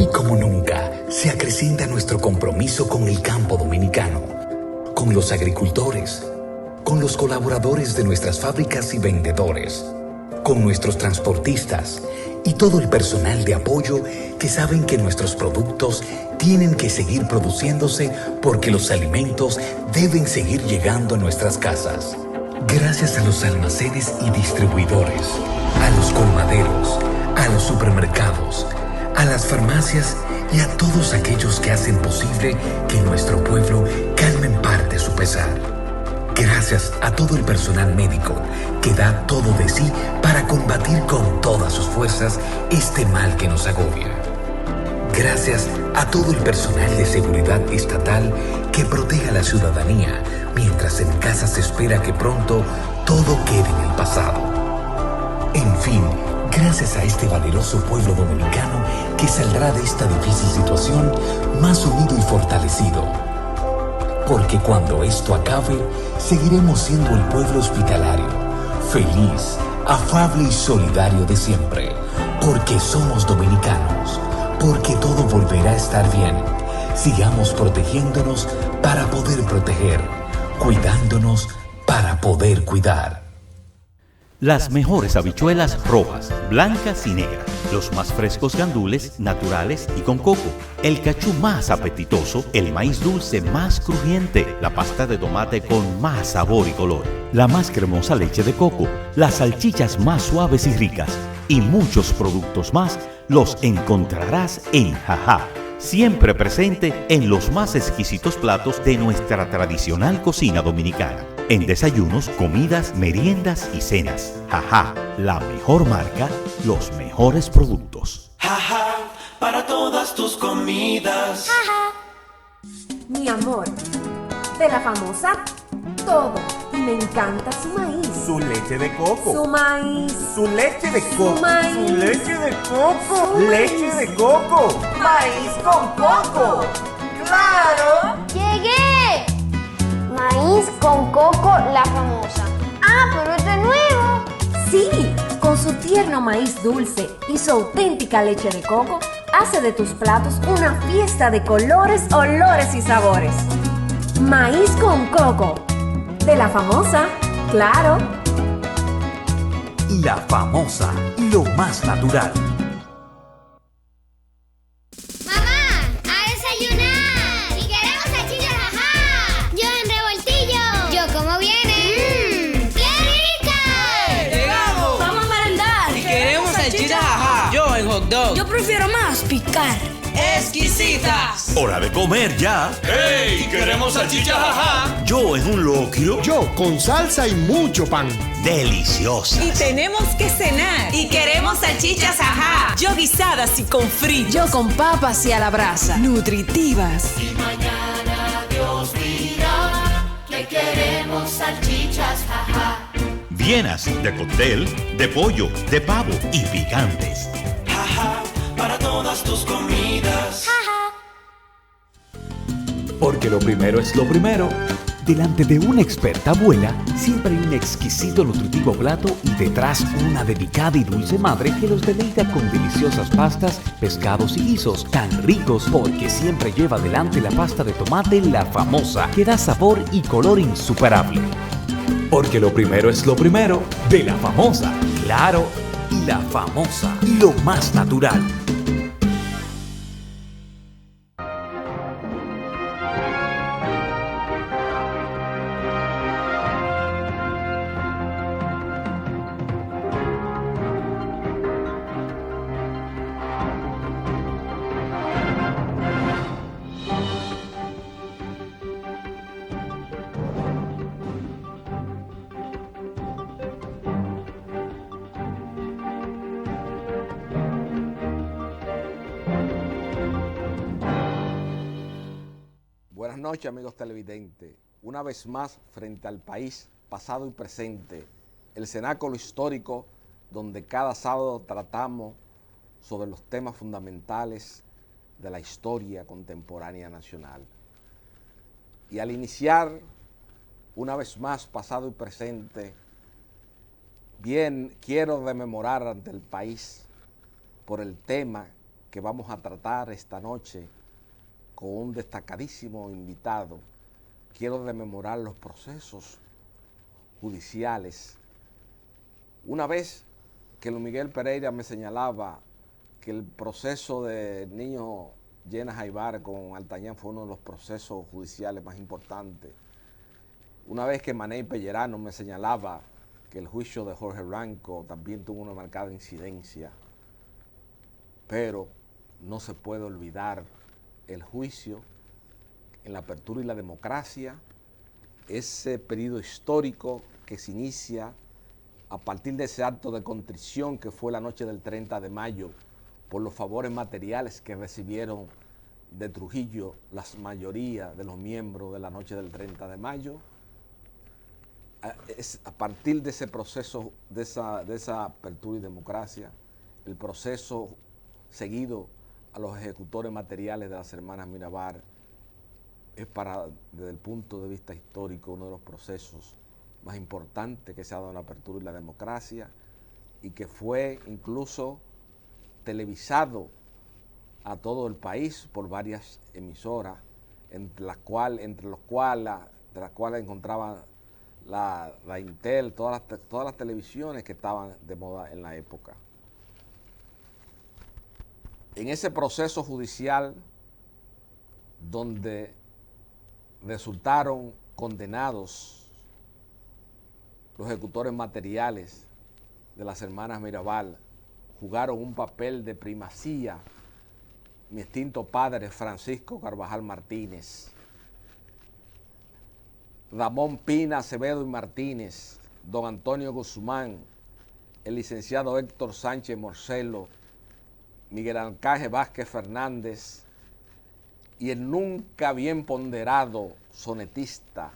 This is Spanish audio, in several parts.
Hoy como nunca se acrecienta nuestro compromiso con el campo dominicano, con los agricultores, con los colaboradores de nuestras fábricas y vendedores, con nuestros transportistas y todo el personal de apoyo que saben que nuestros productos tienen que seguir produciéndose porque los alimentos deben seguir llegando a nuestras casas. Gracias a los almacenes y distribuidores, a los colmaderos, a los supermercados, a las farmacias y a todos aquellos que hacen posible que nuestro pueblo calme en parte su pesar. Gracias a todo el personal médico que da todo de sí para combatir con todas sus fuerzas este mal que nos agobia. Gracias a todo el personal de seguridad estatal que protege a la ciudadanía mientras en casa se espera que pronto todo quede en el pasado. En fin, gracias a este valeroso pueblo dominicano que saldrá de esta difícil situación más unido y fortalecido. Porque cuando esto acabe, seguiremos siendo el pueblo hospitalario, feliz, afable y solidario de siempre. Porque somos dominicanos, porque todo volverá a estar bien. Sigamos protegiéndonos para poder proteger, cuidándonos para poder cuidar. Las mejores habichuelas rojas, blancas y negras, los más frescos gandules, naturales y con coco, el cachú más apetitoso, el maíz dulce más crujiente, la pasta de tomate con más sabor y color, la más cremosa leche de coco, las salchichas más suaves y ricas y muchos productos más los encontrarás en Jajá, siempre presente en los más exquisitos platos de nuestra tradicional cocina dominicana. En desayunos, comidas, meriendas y cenas. Jajá, la mejor marca, los mejores productos. Jajá, para todas tus comidas. Jajá. Mi amor, de la famosa, todo. Y me encanta su maíz. Su leche de coco. Su maíz. Su leche de coco. Su maíz. Su leche de coco. Su Leche de coco. Maíz con coco. ¡Claro! ¡Llegué! Maíz con coco, la famosa. ¡Ah, pero este es nuevo! Sí, con su tierno maíz dulce y su auténtica leche de coco, hace de tus platos una fiesta de colores, olores y sabores. Maíz con coco. De la famosa, claro. La famosa, lo más natural. Yo prefiero más picar. ¡Exquisitas! ¡Hora de comer ya! ¡Ey! ¡Queremos salchicha jajá! Yo en un locrio. Yo con salsa y mucho pan. Deliciosas. Y tenemos que cenar. Y queremos salchichas jajá. Yo guisadas y con fritos. Yo con papas y a la brasa. Nutritivas. Y mañana Dios dirá que queremos salchichas jajá. Llenas de cóctel, de pollo, de pavo y picantes. Jajá, para todas tus comidas. Jajá. Porque lo primero es lo primero. Delante de una experta abuela, siempre hay un exquisito nutritivo plato y detrás una delicada y dulce madre que los deleita con deliciosas pastas, pescados y guisos tan ricos porque siempre lleva adelante la pasta de tomate La Famosa, que da sabor y color insuperable. Porque lo primero es lo primero, de La Famosa, claro, y La Famosa, lo más natural. Buenas noches, amigos televidentes. Una vez más, frente al país, pasado y presente, el cenáculo histórico donde cada sábado tratamos sobre los temas fundamentales de la historia contemporánea nacional. Y al iniciar, una vez más, pasado y presente, bien quiero rememorar ante el país por el tema que vamos a tratar esta noche con un destacadísimo invitado, quiero rememorar los procesos judiciales. Una vez que Luis Miguel Pereira me señalaba que el proceso de niño Llena Jaibar con Altañán fue uno de los procesos judiciales más importantes. Una vez que Maney Pellerano me señalaba que el juicio de Jorge Blanco también tuvo una marcada incidencia, pero no se puede olvidar el juicio en la apertura y la democracia, ese periodo histórico que se inicia a partir de ese acto de contrición que fue la noche del 30 de mayo por los favores materiales que recibieron de Trujillo la mayoría de los miembros de la noche del 30 de mayo. A partir de ese proceso, de esa apertura y democracia, el proceso seguido a los ejecutores materiales de las hermanas Mirabal es desde el punto de vista histórico, uno de los procesos más importantes que se ha dado en la apertura y la democracia, y que fue incluso televisado a todo el país por varias emisoras, entre las cuales encontraban la Intel, todas las televisiones que estaban de moda en la época. En ese proceso judicial donde resultaron condenados los ejecutores materiales de las hermanas Mirabal, jugaron un papel de primacía mi extinto padre Francisco Carvajal Martínez, Ramón Pina Acevedo y Martínez, don Antonio Guzmán, el licenciado Héctor Sánchez Morcelo, Miguel Arcángel Vázquez Fernández y el nunca bien ponderado sonetista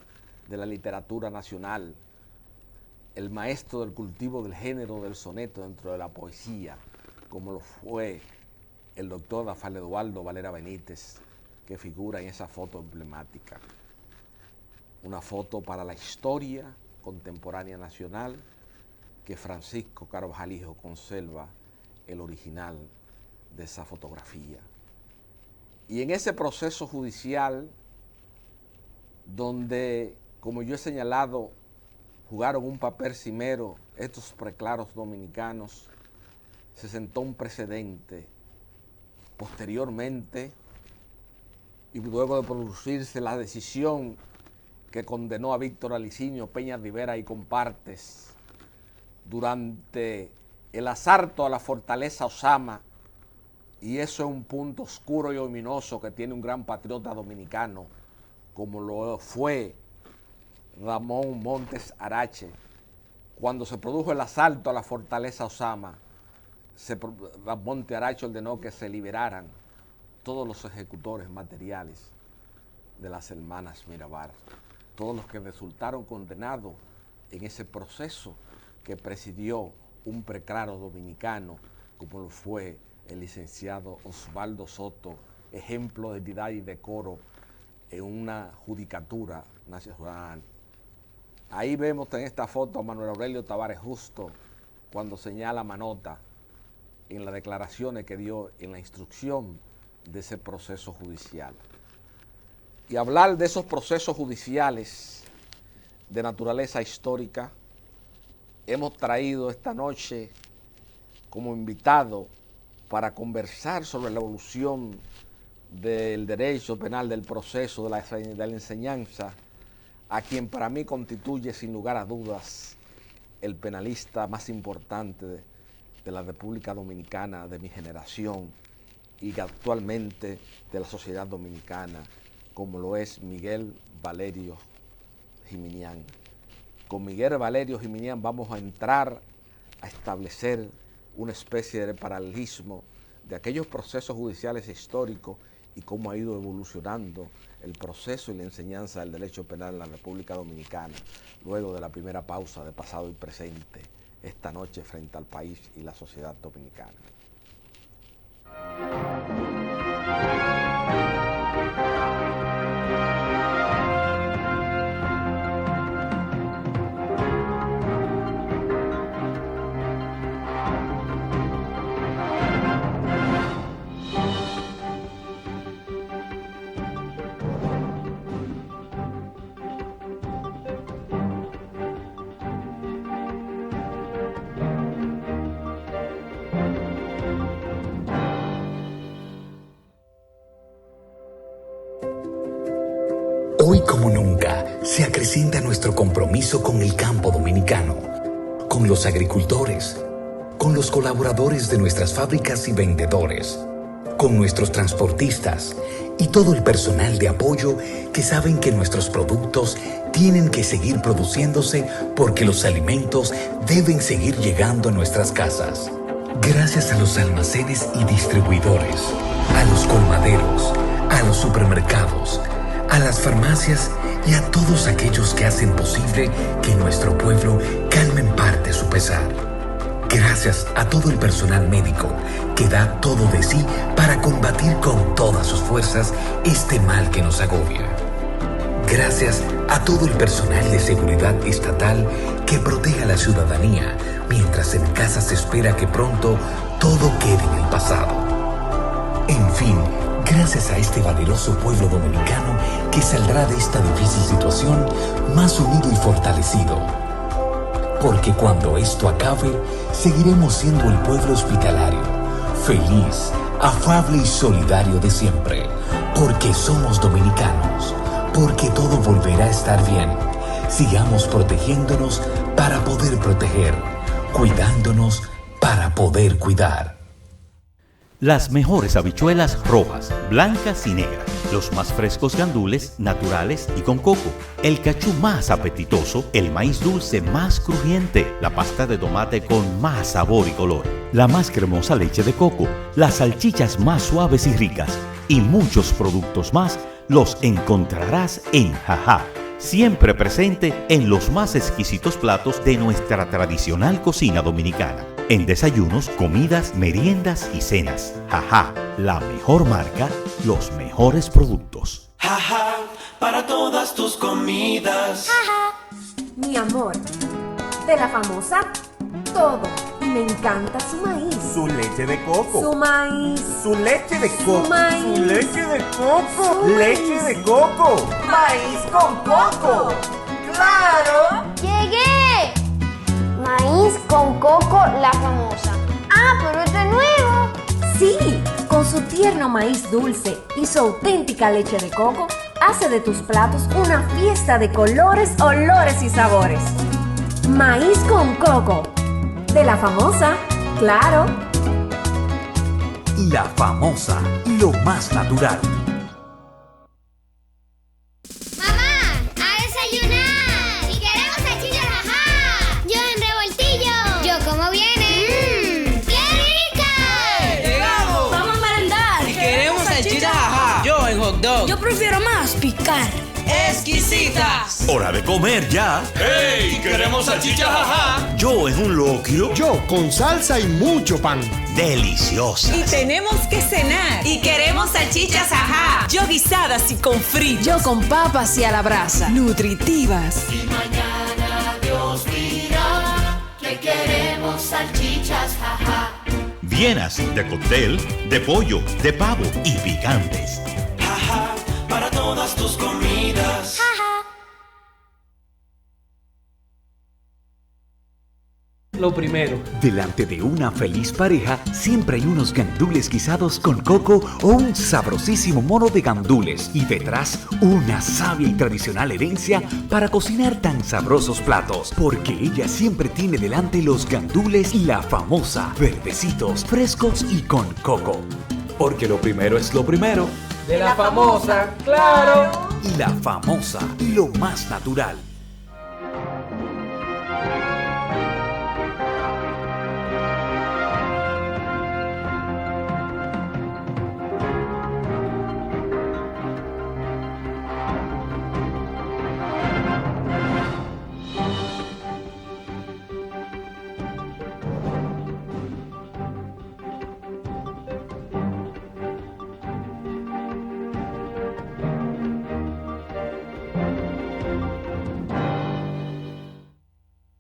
de la literatura nacional, el maestro del cultivo del género del soneto dentro de la poesía, como lo fue el doctor Rafael Eduardo Valera Benítez, que figura en esa foto emblemática. Una foto para la historia contemporánea nacional que Francisco Carvajal Hijo conserva el original de esa fotografía. Y en ese proceso judicial donde, como yo he señalado, jugaron un papel cimero estos preclaros dominicanos, se sentó un precedente. Posteriormente, y luego de producirse la decisión que condenó a Víctor Alicinio Peña Rivera y compartes durante el asalto a la fortaleza Osama, y eso es un punto oscuro y ominoso que tiene un gran patriota dominicano, como lo fue Ramón Montes Arache. Cuando se produjo el asalto a la fortaleza Osama, Montes Arache ordenó que se liberaran todos los ejecutores materiales de las hermanas Mirabal, todos los que resultaron condenados en ese proceso que presidió un preclaro dominicano, como lo fue el licenciado Osvaldo Soto, ejemplo de dignidad y decoro en una judicatura nacional. Ahí vemos en esta foto a Manuel Aurelio Tavares Justo cuando señala Manota en las declaraciones que dio en la instrucción de ese proceso judicial. Y hablar de esos procesos judiciales de naturaleza histórica, hemos traído esta noche como invitado para conversar sobre la evolución del derecho penal, del proceso, de la enseñanza, a quien para mí constituye sin lugar a dudas el penalista más importante de la República Dominicana, de mi generación y actualmente de la sociedad dominicana, como lo es Miguel Valerio Giminián. Con Miguel Valerio Giminián vamos a entrar a establecer una especie de paralelismo de aquellos procesos judiciales históricos y cómo ha ido evolucionando el proceso y la enseñanza del derecho penal en la República Dominicana, luego de la primera pausa de pasado y presente, esta noche frente al país y la sociedad dominicana. Hoy como nunca se acrecienta nuestro compromiso con el campo dominicano, con los agricultores, con los colaboradores de nuestras fábricas y vendedores, con nuestros transportistas y todo el personal de apoyo que saben que nuestros productos tienen que seguir produciéndose porque los alimentos deben seguir llegando a nuestras casas. Gracias a los almacenes y distribuidores, a los colmaderos, a los supermercados, a las farmacias y a todos aquellos que hacen posible que nuestro pueblo calme en parte su pesar. Gracias a todo el personal médico que da todo de sí para combatir con todas sus fuerzas este mal que nos agobia. Gracias a todo el personal de seguridad estatal que protege a la ciudadanía mientras en casa se espera que pronto todo quede en el pasado. En fin, gracias a este valeroso pueblo dominicano que saldrá de esta difícil situación más unido y fortalecido. Porque cuando esto acabe, seguiremos siendo el pueblo hospitalario, feliz, afable y solidario de siempre. Porque somos dominicanos, porque todo volverá a estar bien. Sigamos protegiéndonos para poder proteger, cuidándonos para poder cuidar. Las mejores habichuelas rojas, blancas y negras, los más frescos gandules naturales y con coco, el cachú más apetitoso, el maíz dulce más crujiente, la pasta de tomate con más sabor y color, la más cremosa leche de coco, las salchichas más suaves y ricas y muchos productos más los encontrarás en Jajá, siempre presente en los más exquisitos platos de nuestra tradicional cocina dominicana. En desayunos, comidas, meriendas y cenas. Jajá, la mejor marca, los mejores productos. Jajá, para todas tus comidas. Mi amor, de la famosa, todo. Y me encanta su maíz. Su leche de coco. Su maíz. Su leche de coco. Su maíz. Su leche de coco. Su Leche maíz. de coco. Maíz con coco. ¡Claro! ¡Llegué! Maíz con coco, la famosa. Ah, pero este es nuevo. Sí, con su tierno maíz dulce y su auténtica leche de coco, hace de tus platos una fiesta de colores, olores y sabores. Maíz con coco. De la famosa, claro. La famosa, lo más natural. ¡Mamá! ¡A desayunar! ¡Y queremos salchichas Jajá! ¡Yo en revoltillo! ¡Yo como viene! ¡Qué rica! ¡Llegamos! Vamos a merendar. Y queremos salchichas Jajá. Yo en hot dog. Yo prefiero más picar. ¡Exquisitas! ¡Hora de comer ya! ¡Ey! ¡Queremos salchichas, ajá! Yo en un locrio. Yo con salsa y mucho pan. Deliciosa. Y tenemos que cenar. Y queremos salchichas, ajá. Yo guisadas y con fritas. Yo con papas y a la brasa. Nutritivas. Y mañana Dios dirá que queremos salchichas, jaja. Vienas de cóctel, de pollo, de pavo y picantes. Jajá, para todas tus comidas. Lo primero. Delante de una feliz pareja siempre hay unos gandules guisados con coco o un sabrosísimo mono de gandules y detrás una sabia y tradicional herencia para cocinar tan sabrosos platos, porque ella siempre tiene delante los gandules y la famosa, verdecitos, frescos y con coco. Porque lo primero es lo primero. De la famosa, claro. Y la famosa, lo más natural.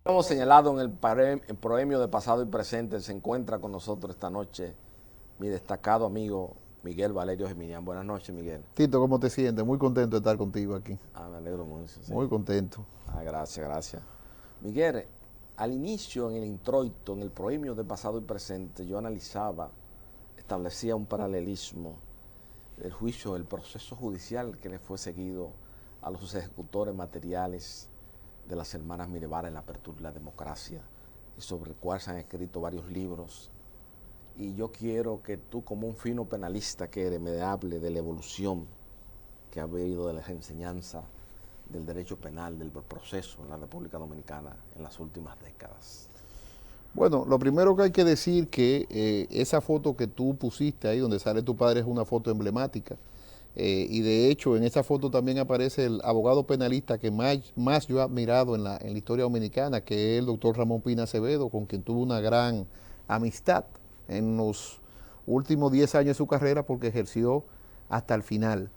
Hemos señalado en el premio de pasado y presente, se encuentra con nosotros esta noche mi destacado amigo Miguel Valerio Geminián. Buenas noches, Miguel. Tito, ¿cómo te sientes? Muy contento de estar contigo aquí. Me alegro mucho. Sí. Muy contento. Gracias. Miguel, al inicio, en el introito, en el premio de pasado y presente, yo establecía un paralelismo del juicio, del proceso judicial que le fue seguido a los ejecutores materiales de las hermanas Mirevara en la apertura de la democracia, y sobre el cual se han escrito varios libros. Y yo quiero que tú, como un fino penalista que eres, me hable de la evolución que ha habido de las enseñanzas del derecho penal, del proceso en la República Dominicana en las últimas décadas. Bueno, lo primero que hay que decir que esa foto que tú pusiste ahí, donde sale tu padre, es una foto emblemática. Y de hecho, en esa foto también aparece el abogado penalista que más yo he admirado en la historia dominicana, que es el doctor Ramón Pina Acevedo, con quien tuvo una gran amistad en los últimos 10 años de su carrera, porque ejerció hasta el final.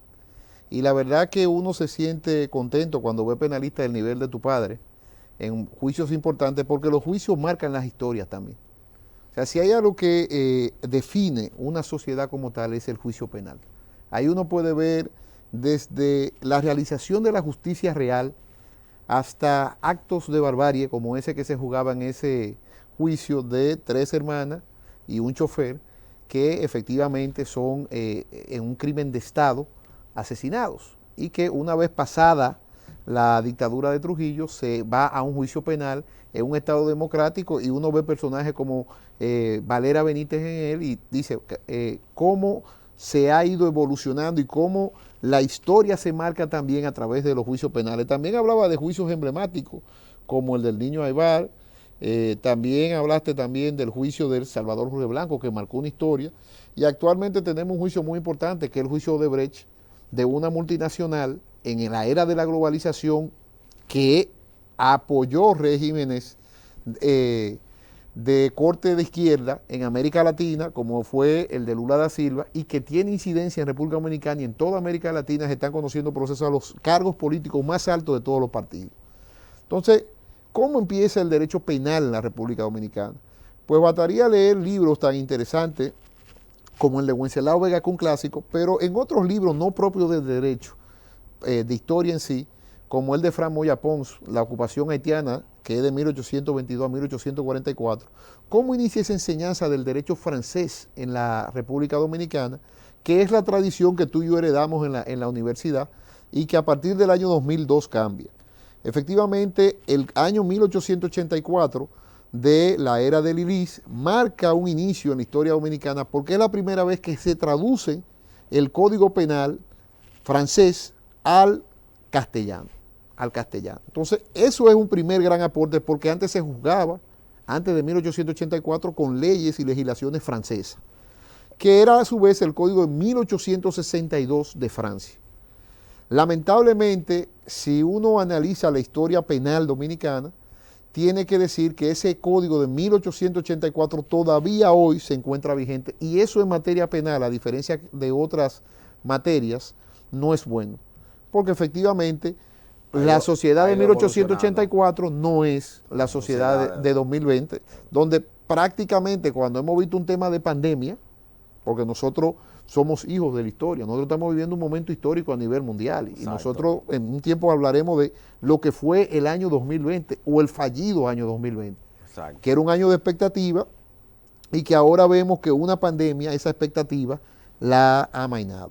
Y la verdad que uno se siente contento cuando ve penalistas del nivel de tu padre en juicios importantes, porque los juicios marcan las historias también. O sea, si hay algo que define una sociedad como tal, es el juicio penal. Ahí uno puede ver desde la realización de la justicia real hasta actos de barbarie, como ese que se jugaba en ese juicio de 3 hermanas y un chofer, que efectivamente son en un crimen de Estado asesinados, y que una vez pasada la dictadura de Trujillo se va a un juicio penal en un Estado democrático, y uno ve personajes como Valera Benítez en él, y dice cómo se ha ido evolucionando y cómo la historia se marca también a través de los juicios penales. También hablaba de juicios emblemáticos como el del niño Aybar. También hablaste también del juicio del Salvador Jorge Blanco, que marcó una historia, y actualmente tenemos un juicio muy importante, que es el juicio de Odebrecht, de una multinacional en la era de la globalización que apoyó regímenes de corte de izquierda en América Latina, como fue el de Lula da Silva, y que tiene incidencia en República Dominicana, y en toda América Latina se están conociendo procesos a los cargos políticos más altos de todos los partidos. Entonces, ¿cómo empieza el derecho penal en la República Dominicana? Pues bastaría leer libros tan interesantes como el de Wenceslao Vega, que es un clásico, pero en otros libros no propios del derecho, de historia en sí, como el de Fran Moya Pons, La ocupación haitiana, que es de 1822 a 1844, cómo inicia esa enseñanza del derecho francés en la República Dominicana, que es la tradición que tú y yo heredamos en la universidad, y que a partir del año 2002 cambia. Efectivamente, el año 1884 de la era de Lilis marca un inicio en la historia dominicana, porque es la primera vez que se traduce el Código Penal francés al castellano. Entonces, eso es un primer gran aporte, porque antes se juzgaba, antes de 1884, con leyes y legislaciones francesas, que era a su vez el Código de 1862 de Francia. Lamentablemente, si uno analiza la historia penal dominicana, tiene que decir que ese código de 1884 todavía hoy se encuentra vigente, y eso en materia penal, a diferencia de otras materias, no es bueno, porque efectivamente la sociedad de 1884 no es la sociedad de 2020, donde prácticamente cuando hemos visto un tema de pandemia, porque nosotros somos hijos de la historia, nosotros estamos viviendo un momento histórico a nivel mundial, y nosotros en un tiempo hablaremos de lo que fue el año 2020 o el fallido año 2020, que era un año de expectativa, y que ahora vemos que una pandemia, esa expectativa la ha amainado.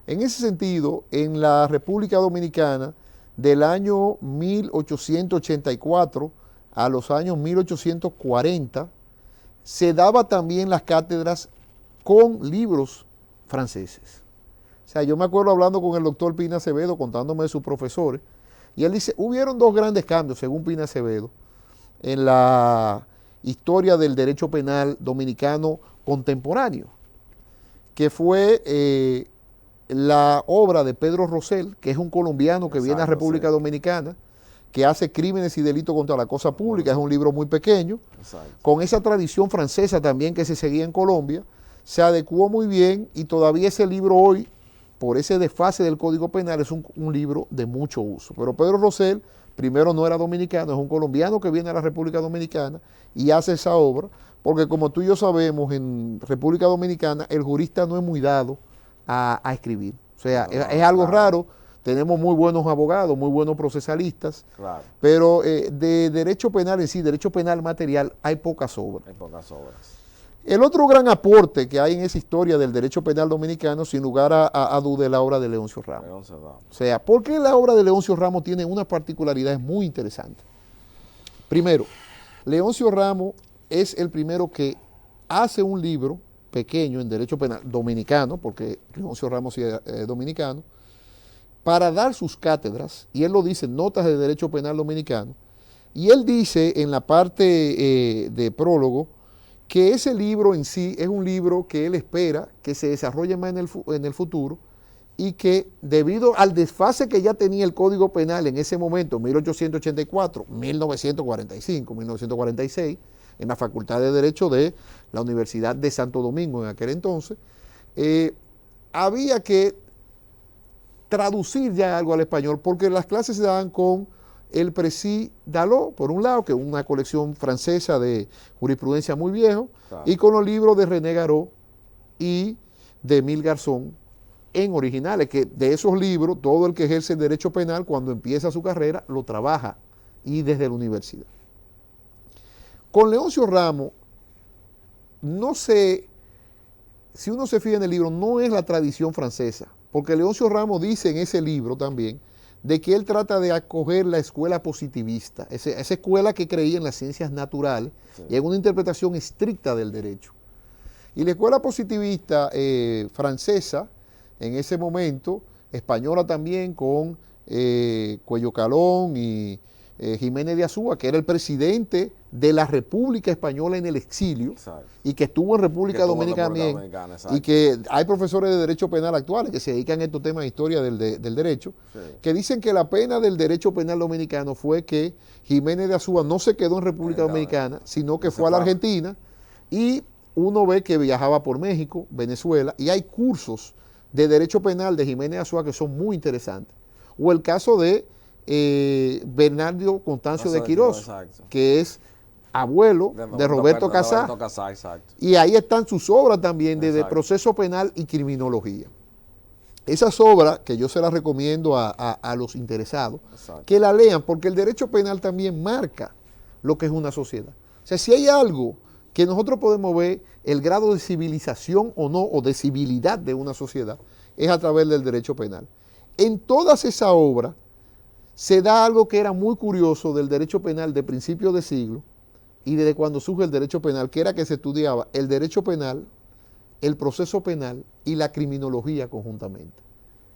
En ese sentido, en la República Dominicana, del año 1884 a los años 1840, se daba también las cátedras con libros franceses. O sea, yo me acuerdo hablando con el doctor Pina Acevedo, contándome de sus profesores, y él dice, hubieron 2 grandes cambios, según Pina Acevedo, en la historia del derecho penal dominicano contemporáneo, que fue la obra de Pedro Rosell, que es un colombiano que viene a República Dominicana, que hace Crímenes y Delitos contra la Cosa Pública, es un libro muy pequeño, con esa tradición francesa también que se seguía en Colombia, se adecuó muy bien, y todavía ese libro hoy, por ese desfase del Código Penal, es un libro de mucho uso. Pero Pedro Rosell, primero, no era dominicano, es un colombiano que viene a la República Dominicana y hace esa obra, porque como tú y yo sabemos, en República Dominicana el jurista no es muy dado a escribir. O sea, es algo raro. Tenemos muy buenos abogados, muy buenos procesalistas, pero de derecho penal en sí, derecho penal material, hay pocas obras. El otro gran aporte que hay en esa historia del derecho penal dominicano, sin lugar a duda, es la obra de Leoncio Ramos. O sea, ¿por qué la obra de Leoncio Ramos tiene unas particularidades muy interesantes? Primero, Leoncio Ramos es el primero que hace un libro pequeño en derecho penal dominicano, porque Leoncio Ramos es dominicano, para dar sus cátedras, y él lo dice en Notas de Derecho Penal Dominicano, y él dice en la parte de prólogo que ese libro en sí es un libro que él espera que se desarrolle más en el futuro y que debido al desfase que ya tenía el Código Penal en ese momento, 1884, 1945, 1946, en la Facultad de Derecho de la Universidad de Santo Domingo en aquel entonces, había que traducir ya algo al español porque las clases se daban con el Précis d'Alaux, por un lado, que es una colección francesa de jurisprudencia muy viejo, claro, y con los libros de René Garot y de Emile Garzón en originales, que de esos libros, todo el que ejerce el derecho penal, cuando empieza su carrera, lo trabaja, y desde la universidad. Con Leoncio Ramos, no sé, si uno se fija en el libro, no es la tradición francesa, porque Leoncio Ramos dice en ese libro también, de que él trata de acoger la escuela positivista, esa escuela que creía en las ciencias naturales, sí, y en una interpretación estricta del derecho. Y la escuela positivista francesa, en ese momento, española también, con Cuello Calón y Jiménez de Azúa, que era el presidente de la República Española en el exilio, exacto, y que estuvo en República Dominicana también, y que hay profesores de derecho penal actuales que se dedican a estos temas de historia del derecho, sí, que dicen que la pena del derecho penal dominicano fue que Jiménez de Azúa no se quedó en República Dominicana, sino que fue a la Argentina, y uno ve que viajaba por México, Venezuela, y hay cursos de derecho penal de Jiménez de Azúa que son muy interesantes. O el caso de Bernardo Constancio de Quirós, que es abuelo de Roberto Casá, y ahí están sus obras también de proceso penal y criminología. Esas obras que yo se las recomiendo a los interesados, exacto, que la lean, porque el derecho penal también marca lo que es una sociedad. O sea, si hay algo que nosotros podemos ver el grado de civilización o no, o de civilidad de una sociedad, es a través del derecho penal. En todas esas obras se da algo que era muy curioso del derecho penal de principios de siglo y desde cuando surge el derecho penal, que era que se estudiaba el derecho penal, el proceso penal y la criminología conjuntamente.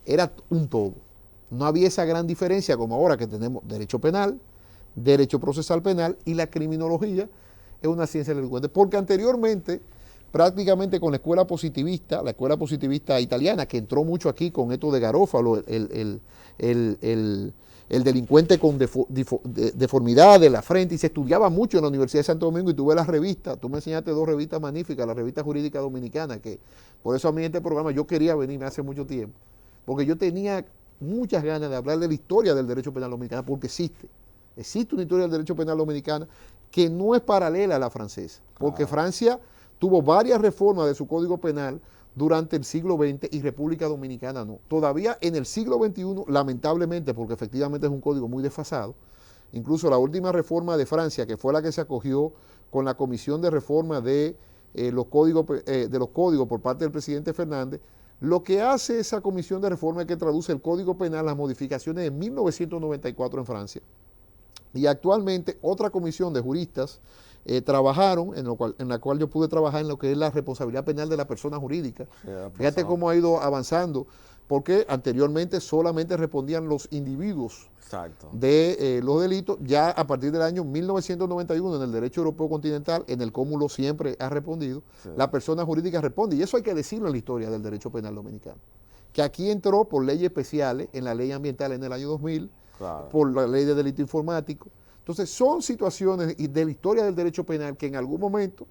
Era un todo. No había esa gran diferencia como ahora que tenemos derecho penal, derecho procesal penal y la criminología es una ciencia del delincuente. Porque anteriormente, prácticamente con la escuela positivista italiana, que entró mucho aquí con esto de Garófalo, el delincuente con deformidad de la frente, y se estudiaba mucho en la Universidad de Santo Domingo, y tú ves las revistas, tú me enseñaste 2 revistas magníficas, la revista jurídica dominicana, que por eso a mí este programa yo quería venirme hace mucho tiempo, porque yo tenía muchas ganas de hablar de la historia del derecho penal dominicano, porque existe una historia del derecho penal dominicano que no es paralela a la francesa, porque Francia tuvo varias reformas de su código penal durante el siglo XX y República Dominicana no. Todavía en el siglo XXI, lamentablemente, porque efectivamente es un código muy desfasado, incluso la última reforma de Francia, que fue la que se acogió con la Comisión de Reforma de los códigos por parte del presidente Fernández, lo que hace esa Comisión de Reforma es que traduce el Código Penal, las modificaciones de 1994 en Francia. Y actualmente otra comisión de juristas trabajaron, en la cual yo pude trabajar en lo que es la responsabilidad penal de la persona jurídica. Fíjate cómo ha ido avanzando, porque anteriormente solamente respondían los individuos, exacto, de los delitos. Ya a partir del año 1991, en el derecho europeo continental, en el cómulo siempre ha respondido, sí, la persona jurídica responde, y eso hay que decirlo en la historia del derecho penal dominicano, que aquí entró por leyes especiales, en la ley ambiental en el año 2000, claro, por la ley de delito informático. Entonces son situaciones de la historia del derecho penal que en algún momento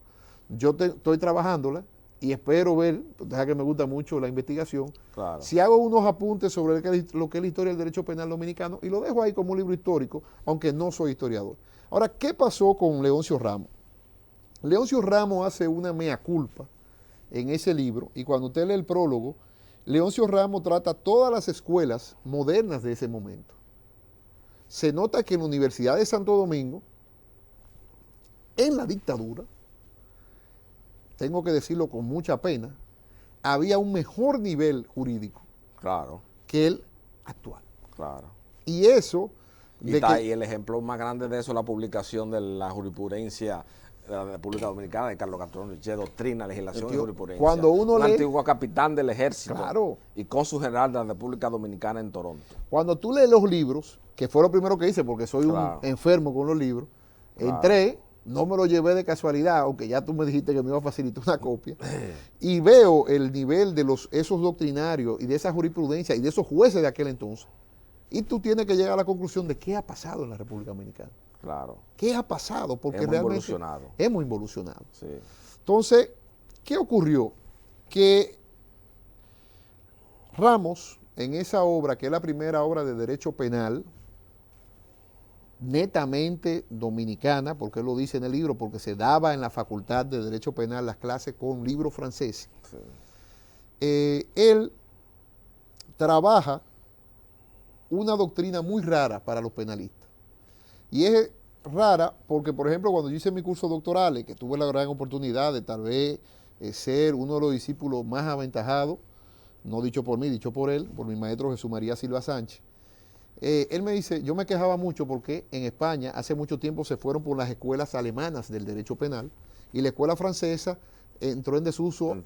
yo estoy trabajándola y espero ver, ya que me gusta mucho la investigación, claro, si hago unos apuntes sobre lo que es la historia del derecho penal dominicano y lo dejo ahí como un libro histórico, aunque no soy historiador. Ahora, ¿qué pasó con Leoncio Ramos? Leoncio Ramos hace una mea culpa en ese libro, y cuando usted lee el prólogo, Leoncio Ramos trata todas las escuelas modernas de ese momento. Se nota que en la Universidad de Santo Domingo, en la dictadura, tengo que decirlo con mucha pena, había un mejor nivel jurídico que el actual. Y eso... Y el ejemplo más grande de eso es la publicación de la jurisprudencia de la República Dominicana de Carlos Castro Noche, Doctrina, Legislación y Jurisprudencia. Cuando uno lee, antiguo capitán del ejército y cónsul general de la República Dominicana en Toronto. Cuando tú lees los libros, que fue lo primero que hice porque soy un enfermo con los libros, entré, no me lo llevé de casualidad, aunque ya tú me dijiste que me iba a facilitar una copia, y veo el nivel de esos doctrinarios y de esa jurisprudencia y de esos jueces de aquel entonces. Y tú tienes que llegar a la conclusión de qué ha pasado en la República Dominicana. ¿Qué ha pasado? Porque realmente hemos involucionado. Entonces, ¿qué ocurrió? Que Ramos, en esa obra, que es la primera obra de derecho penal, netamente dominicana, porque él lo dice en el libro, porque se daba en la Facultad de Derecho Penal las clases con libros franceses, él trabaja una doctrina muy rara para los penalistas. Y es rara porque, por ejemplo, cuando yo hice mi curso doctoral, que tuve la gran oportunidad de tal vez ser uno de los discípulos más aventajados, no dicho por mí, dicho por él, por mi maestro Jesús María Silva Sánchez, él me dice, yo me quejaba mucho porque en España hace mucho tiempo se fueron por las escuelas alemanas del derecho penal y la escuela francesa entró en desuso,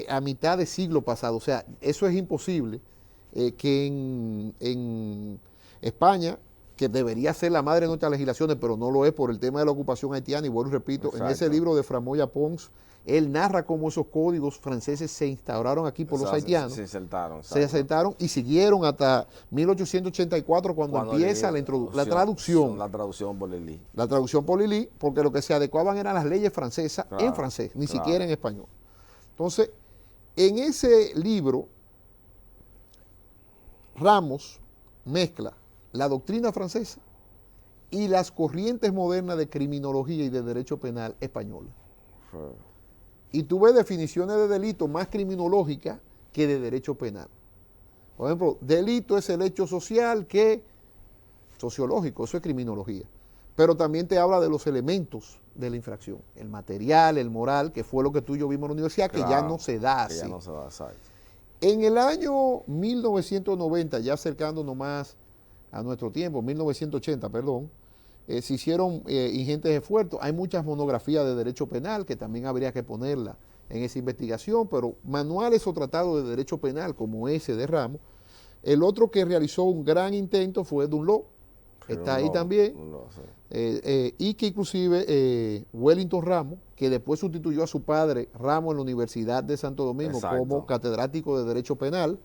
a mitad del siglo pasado. O sea, eso es imposible. Que en España, que debería ser la madre de nuestras legislaciones, pero no lo es por el tema de la ocupación haitiana, y vuelvo y repito, en ese libro de Framoya Pons, él narra cómo esos códigos franceses se instauraron aquí por los haitianos. Se asentaron y siguieron hasta 1884 cuando empieza la traducción. La traducción por Lili. La traducción por Lili, porque lo que se adecuaban eran las leyes francesas en francés, ni siquiera en español. Entonces, en ese libro, Ramos mezcla la doctrina francesa y las corrientes modernas de criminología y de derecho penal española. Y tú ves definiciones de delito más criminológicas que de derecho penal. Por ejemplo, delito es el hecho social que sociológico, eso es criminología. Pero también te habla de los elementos de la infracción, el material, el moral, que fue lo que tú y yo vimos en la universidad, que ya no se da así. En el año 1990, ya acercándonos más a nuestro tiempo, 1980, perdón, se hicieron ingentes esfuerzos. Hay muchas monografías de derecho penal que también habría que ponerla en esa investigación, pero manuales o tratados de derecho penal como ese de Ramos. El otro que realizó un gran intento fue Dunlop, está ahí también, y que inclusive Wellington Ramos, que después sustituyó a su padre Ramos en la Universidad de Santo Domingo como catedrático de Derecho Penal,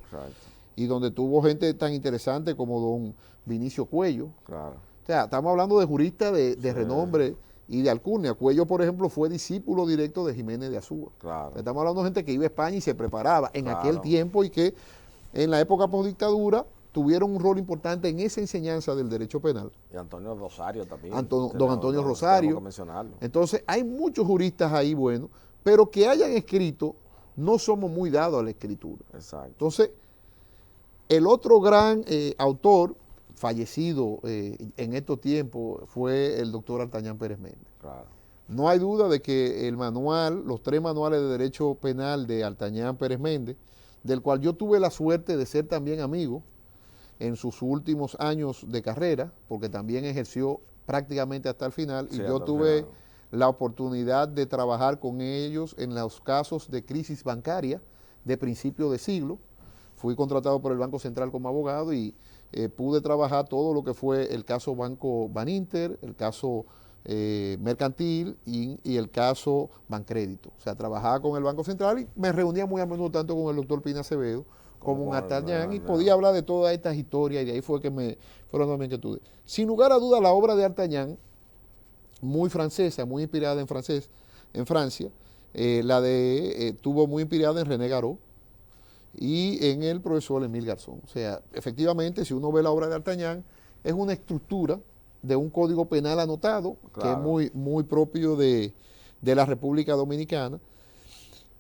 y donde tuvo gente tan interesante como don Vinicio Cuello. O sea, estamos hablando de juristas de renombre y de alcurnia. Cuello, por ejemplo, fue discípulo directo de Jiménez de Azúa. Estamos hablando de gente que iba a España y se preparaba en aquel tiempo y que en la época postdictadura tuvieron un rol importante en esa enseñanza del derecho penal. Y Antonio Rosario también. Don Antonio Rosario. Que mencionarlo. Entonces, hay muchos juristas ahí buenos, pero que hayan escrito, no somos muy dados a la escritura. Entonces, el otro gran autor, fallecido en estos tiempos, fue el doctor Artañán Pérez Méndez. No hay duda de que el manual, los 3 manuales de derecho penal de Artañán Pérez Méndez, del cual yo tuve la suerte de ser también amigo en sus últimos años de carrera, porque también ejerció prácticamente hasta el final, y yo tuve la oportunidad de trabajar con ellos en los casos de crisis bancaria de principio de siglo. Fui contratado por el Banco Central como abogado y pude trabajar todo lo que fue el caso Banco Baninter, el caso mercantil y el caso Bancrédito. O sea, trabajaba con el Banco Central y me reunía muy a menudo tanto con el doctor Pina Acevedo como un Artañán, y podía hablar de todas estas historias, y de ahí fue que me fueron también que tuve. Sin lugar a duda, la obra de Artañán, muy francesa, muy inspirada en Francia, tuvo muy inspirada en René Garot y en el profesor Emile Garzón. O sea, efectivamente, si uno ve la obra de Artañán, es una estructura de un código penal anotado, que es muy, muy propio de la República Dominicana.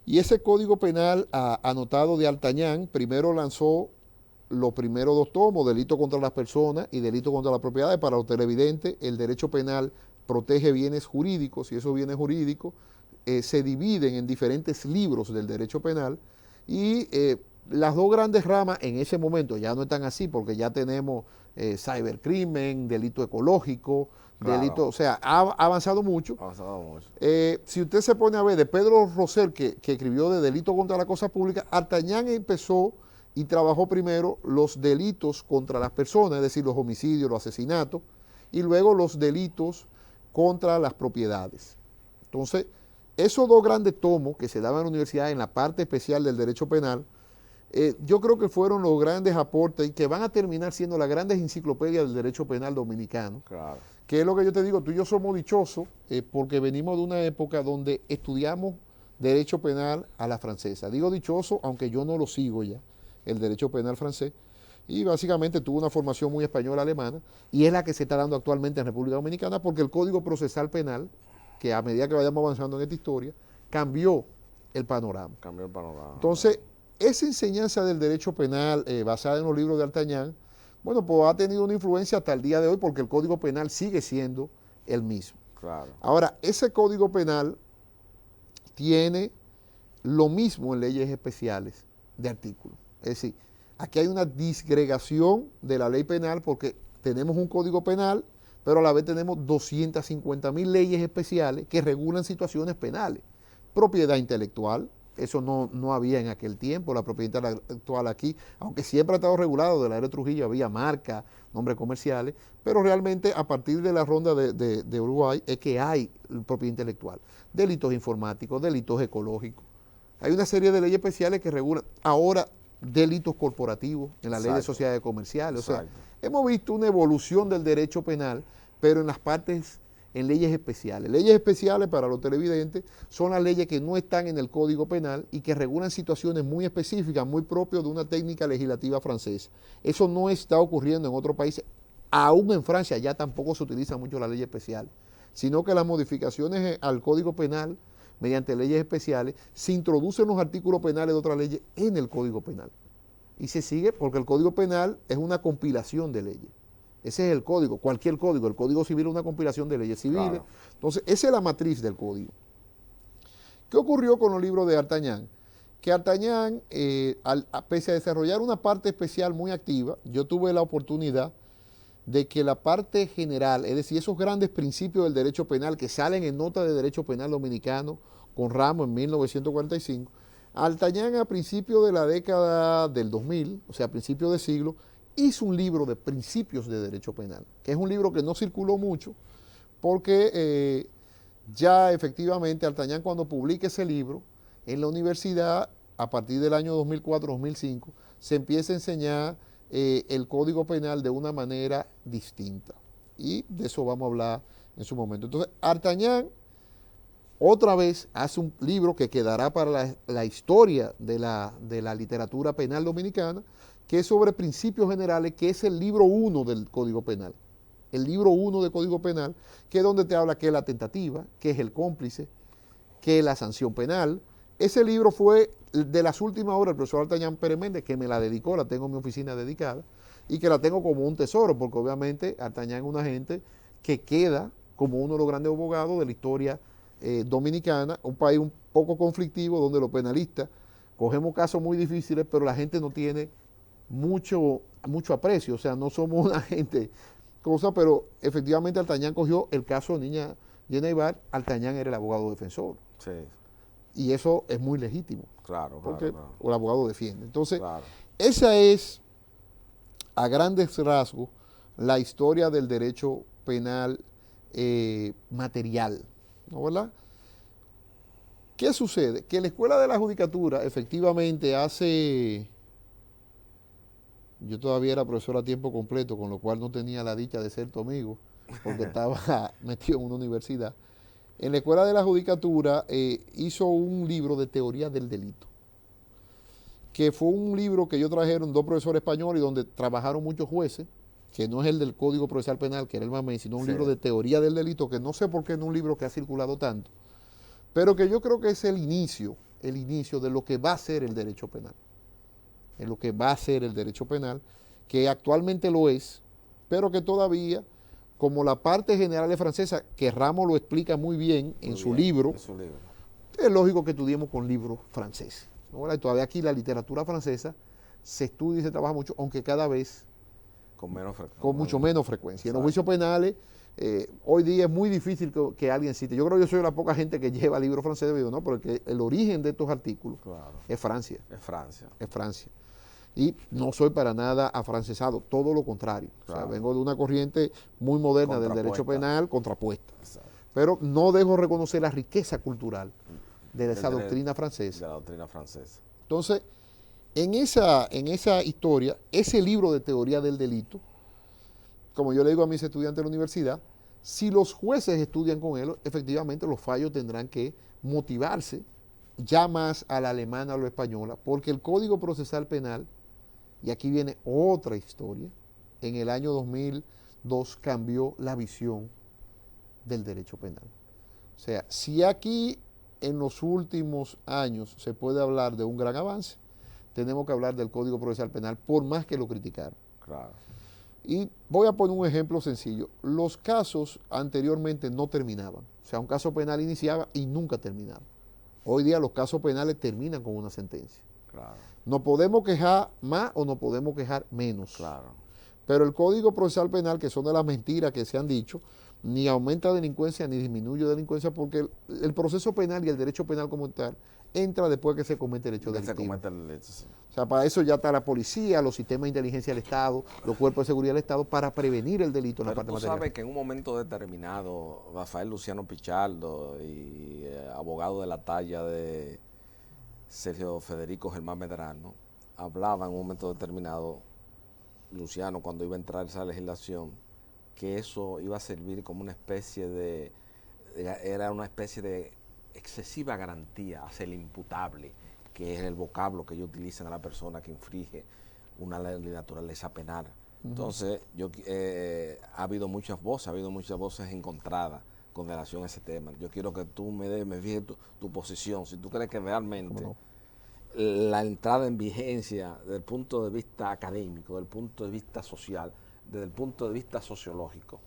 Y ese código penal anotado de Artañán primero lanzó los primeros 2 tomos, delito contra las personas y delito contra las propiedades. Para los televidentes, el derecho penal protege bienes jurídicos, y esos bienes jurídicos se dividen en diferentes libros del derecho penal y las dos grandes ramas en ese momento ya no están así porque ya tenemos cybercrimen, delito ecológico, delito, o sea, ha avanzado mucho. Si usted se pone a ver de Pedro Rosell, que escribió de delito contra la cosa pública, Artañán empezó y trabajó primero los delitos contra las personas, es decir, los homicidios, los asesinatos, y luego los delitos contra las propiedades. Entonces, esos dos grandes tomos que se daban en la universidad en la parte especial del derecho penal, yo creo que fueron los grandes aportes y que van a terminar siendo las grandes enciclopedias del derecho penal dominicano. Claro. Que es lo que yo te digo, tú y yo somos dichosos porque venimos de una época donde estudiamos derecho penal a la francesa. Digo dichoso, aunque yo no lo sigo ya, el derecho penal francés, y básicamente tuvo una formación muy española-alemana, y es la que se está dando actualmente en República Dominicana, porque el Código Procesal Penal, que a medida que vayamos avanzando en esta historia, cambió el panorama. Cambió el panorama. Entonces, esa enseñanza del derecho penal basada en los libros de Artañán, bueno, pues ha tenido una influencia hasta el día de hoy porque el Código Penal sigue siendo el mismo. Claro. Ahora, ese Código Penal tiene lo mismo en leyes especiales de artículos. Es decir, aquí hay una disgregación de la ley penal porque tenemos un Código Penal, pero a la vez tenemos 250.000 leyes especiales que regulan situaciones penales. Propiedad intelectual, eso no había en aquel tiempo, la propiedad intelectual aquí, aunque siempre ha estado regulado, de la era de Trujillo había marcas, nombres comerciales, pero realmente a partir de la ronda de Uruguay es que hay propiedad intelectual. Delitos informáticos, delitos ecológicos. Hay una serie de leyes especiales que regulan ahora delitos corporativos en la ley de sociedades comerciales. O sea, hemos visto una evolución del derecho penal, pero en las partes, en leyes especiales. Leyes especiales para los televidentes son las leyes que no están en el Código Penal y que regulan situaciones muy específicas, muy propias de una técnica legislativa francesa. Eso no está ocurriendo en otros países. Aún en Francia ya tampoco se utiliza mucho la ley especial, sino que las modificaciones al Código Penal mediante leyes especiales, se introducen los artículos penales de otras leyes en el Código Penal. Y se sigue porque el Código Penal es una compilación de leyes. Ese es el código, cualquier código. El Código Civil es una compilación de leyes civiles. Claro. Entonces, esa es la matriz del código. ¿Qué ocurrió con los libros de Artañán? Que Artañán, pese a desarrollar una parte especial muy activa, yo tuve la oportunidad de que la parte general, es decir, esos grandes principios del derecho penal que salen en Nota de Derecho Penal Dominicano con Ramos en 1945, Artañán a principios de la década del 2000, o sea, a principios de siglo, hizo un libro de principios de derecho penal, que es un libro que no circuló mucho, porque ya efectivamente Artañán cuando publica ese libro, en la universidad, a partir del año 2004-2005, se empieza a enseñar el Código Penal de una manera distinta. Y de eso vamos a hablar en su momento. Entonces, Artañán otra vez hace un libro que quedará para la historia de la literatura penal dominicana, que es sobre principios generales, que es el libro 1 del Código Penal. El libro 1 del Código Penal, que es donde te habla qué es la tentativa, qué es el cómplice, qué es la sanción penal. Ese libro fue de las últimas obras del profesor Artañán Pérez Méndez, que me la dedicó, la tengo en mi oficina dedicada, y que la tengo como un tesoro, porque obviamente Artañán es una gente que queda como uno de los grandes abogados de la historia dominicana, un país un poco conflictivo, donde los penalistas cogemos casos muy difíciles, pero la gente no tiene mucho aprecio, o sea, no somos una gente cosa, pero efectivamente Artañán cogió el caso de niña Jenna Ibar, Artañán era el abogado defensor. Sí. Y eso es muy legítimo. Claro, porque claro. el abogado defiende. Entonces, claro. Esa es, a grandes rasgos, la historia del derecho penal material, ¿no, verdad? ¿Qué sucede? Que la Escuela de la Judicatura, efectivamente, yo todavía era profesor a tiempo completo, con lo cual no tenía la dicha de ser tu amigo, porque estaba metido en una universidad. En la Escuela de la Judicatura hizo un libro de teoría del delito, que fue un libro que ellos trajeron dos profesores españoles, donde trabajaron muchos jueces, que no es el del Código Procesal Penal, que era el MAMEI, sino un libro de teoría del delito, que no sé por qué no es un libro que ha circulado tanto, pero que yo creo que es el inicio de lo que va a ser el derecho penal. Es lo que va a ser el derecho penal, que actualmente lo es, pero que todavía, como la parte general es francesa, que Ramos lo explica muy bien en su libro, es lógico que estudiemos con libros franceses, ¿no? Y todavía aquí la literatura francesa se estudia y se trabaja mucho, aunque cada vez con mucho menos frecuencia. En los juicios penales, hoy día es muy difícil que alguien cite. Yo creo que yo soy la poca gente que lleva libros franceses, digo, no, porque el origen de estos artículos es Francia. Es Francia. Y no soy para nada afrancesado, todo lo contrario. O sea, vengo de una corriente muy moderna del derecho penal contrapuesta. Pero no dejo reconocer la riqueza cultural de esa doctrina francesa. De la doctrina francesa. Entonces, en esa historia, ese libro de teoría del delito, como yo le digo a mis estudiantes de la universidad, si los jueces estudian con él, efectivamente los fallos tendrán que motivarse ya más a la alemana o a la española, porque el Código Procesal Penal, y aquí viene otra historia, en el año 2002 cambió la visión del derecho penal. O sea, si aquí en los últimos años se puede hablar de un gran avance, tenemos que hablar del Código Procesal Penal, por más que lo criticaron. Claro. Y voy a poner un ejemplo sencillo. Los casos anteriormente no terminaban. O sea, un caso penal iniciaba y nunca terminaba. Hoy día los casos penales terminan con una sentencia. Claro. Nos podemos quejar más o nos podemos quejar menos. Claro. Pero el Código Procesal Penal, que son de las mentiras que se han dicho, ni aumenta delincuencia ni disminuye delincuencia, porque el proceso penal y el derecho penal como tal entra después que se comete el hecho delictivo. Sí. O sea, para eso ya está la policía, los sistemas de inteligencia del Estado, los cuerpos de seguridad del Estado, para prevenir el delito en la parte material. Tú sabes que en un momento determinado, Rafael Luciano Pichardo y abogado de la talla de Sergio Federico Germán Medrano, hablaba en un momento determinado, Luciano, cuando iba a entrar esa legislación, que eso iba a servir como una especie de excesiva garantía hacia el imputable, que es el vocablo que ellos utilizan a la persona que infringe una ley de naturaleza penal. Entonces, ha habido muchas voces encontradas con relación a ese tema. Yo quiero que tú me fijes tu posición. Si tú crees que realmente la entrada en vigencia desde el punto de vista académico, desde el punto de vista social, desde el punto de vista sociológico,